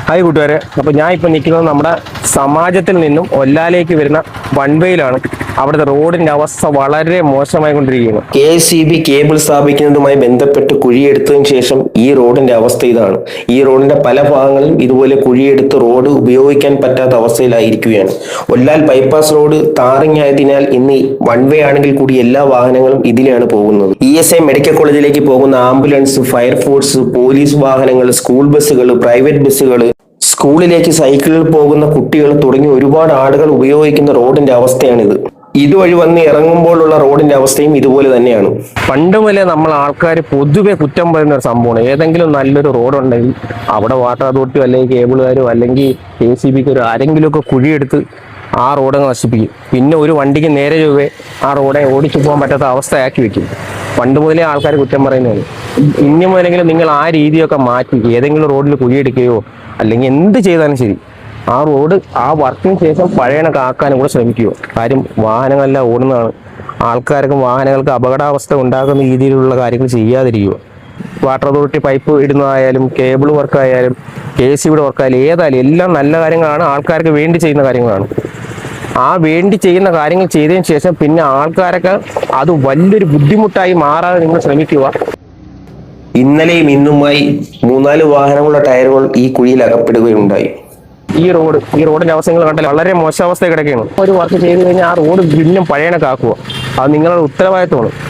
Hi കൂട്ടുകാരെ, അപ്പോൾ ഞാൻ ഇപ്പോൾ നിൽക്കുന്നത് നമ്മുടെ സമാജത്തിൽ നിന്നും ഒല്ലാലേക്ക് വരുന്ന വൺവേയിലാണ്. അവിടുത്തെ റോഡിന്റെ അവസ്ഥ വളരെ മോശമായിക്കൊണ്ടിരിക്കുകയാണ്. KCB കേബിൾ സ്ഥാപിക്കുന്നതുമായി ബന്ധപ്പെട്ട് കുഴിയെടുത്തതിന് ശേഷം ഈ റോഡിന്റെ അവസ്ഥ ഇതാണ്. ഈ റോഡിന്റെ പല ഭാഗങ്ങളിലും ഇതുപോലെ കുഴിയെടുത്ത് റോഡ് ഉപയോഗിക്കാൻ പറ്റാത്ത അവസ്ഥയിലായിരിക്കുകയാണ്. ഒല്ലാൽ ബൈപ്പാസ് റോഡ് ടാറിംഗ് ആയതിനാൽ ഇന്ന് വൺവേ ആണെങ്കിൽ കൂടി എല്ലാ വാഹനങ്ങളും ഇതിലാണ് പോകുന്നത്. ESI മെഡിക്കൽ കോളേജിലേക്ക് പോകുന്ന ആംബുലൻസ്, ഫയർഫോഴ്സ്, പോലീസ് വാഹനങ്ങൾ, സ്കൂൾ ബസ്സുകൾ, പ്രൈവറ്റ് ബസ്സുകൾ, സ്കൂളിലേക്ക് സൈക്കിളിൽ പോകുന്ന കുട്ടികൾ തുടങ്ങി ഒരുപാട് ആളുകൾ ഉപയോഗിക്കുന്ന റോഡിന്റെ അവസ്ഥയാണിത്. ഇതുവഴി വന്ന് ഇറങ്ങുമ്പോഴുള്ള റോഡിന്റെ അവസ്ഥയും ഇതുപോലെ തന്നെയാണ്. പണ്ട് മുതലേ നമ്മൾ ആൾക്കാർ പൊതുവെ കുറ്റം പറയുന്ന ഒരു സംഭവമാണ്. ഏതെങ്കിലും നല്ലൊരു റോഡുണ്ടെങ്കിൽ അവിടെ വാട്ടർ അതോറിറ്റിയോ അല്ലെങ്കിൽ കേബിളുകാരോ അല്ലെങ്കിൽ KCBക്കാരോ ആരെങ്കിലുമൊക്കെ കുഴിയെടുത്ത് ആ റോഡ് നശിപ്പിക്കും. പിന്നെ ഒരു വണ്ടിക്ക് നേരെ ചൊവ്വേ ആ റോഡെ ഓടിച്ചു പോകാൻ പറ്റാത്ത അവസ്ഥയാക്കി വെക്കും. പണ്ട് മുതലേ ആൾക്കാർ കുറ്റം പറയുന്നതാണ്. ഇനി മുതലെങ്കിലും നിങ്ങൾ ആ രീതിയൊക്കെ മാറ്റി ഏതെങ്കിലും റോഡിൽ കുഴിയെടുക്കുകയോ അല്ലെങ്കിൽ എന്ത് ചെയ്താലും ശരി ആ റോഡ് ആ വർക്കിന് ശേഷം പഴയ ആക്കാനും കൂടെ ശ്രമിക്കുക. കാര്യം വാഹനങ്ങളെല്ലാം ഓടുന്നതാണ്. വാഹനങ്ങൾക്ക് അപകടാവസ്ഥ ഉണ്ടാക്കുന്ന രീതിയിലുള്ള കാര്യങ്ങൾ ചെയ്യാതിരിക്കുക. വാട്ടർ അതോറിറ്റി പൈപ്പ് ഇടുന്നതായാലും കേബിൾ വർക്കായാലും KCBയുടെ വർക്കായാലും ഏതായാലും എല്ലാം നല്ല കാര്യങ്ങളാണ്, ആൾക്കാർക്ക് വേണ്ടി ചെയ്യുന്ന കാര്യങ്ങളാണ്. ആ വേണ്ടി ചെയ്യുന്ന കാര്യങ്ങൾ ചെയ്തതിന് ശേഷം പിന്നെ ആൾക്കാരൊക്കെ അത് വലിയൊരു ബുദ്ധിമുട്ടായി മാറാതെ നിങ്ങൾ ശ്രമിക്കുക. ഇന്നലെയും ഇന്നുമായി 3-4 വാഹനങ്ങളുടെ ടയറുകൾ ഈ കുഴിയിൽ അകപ്പെടുകയുണ്ടായി. ഈ റോഡിന്റെ അവസ്ഥകൾ കണ്ടാൽ വളരെ മോശാവസ്ഥ കിടക്കുകയാണ്. ഒരു വർക്ക് ചെയ്ത് കഴിഞ്ഞാൽ ആ റോഡ് വീണ്ടും പഴയണക്കാക്കുക. അത് നിങ്ങളുടെ ഉത്തരവാദിത്വമാണ്.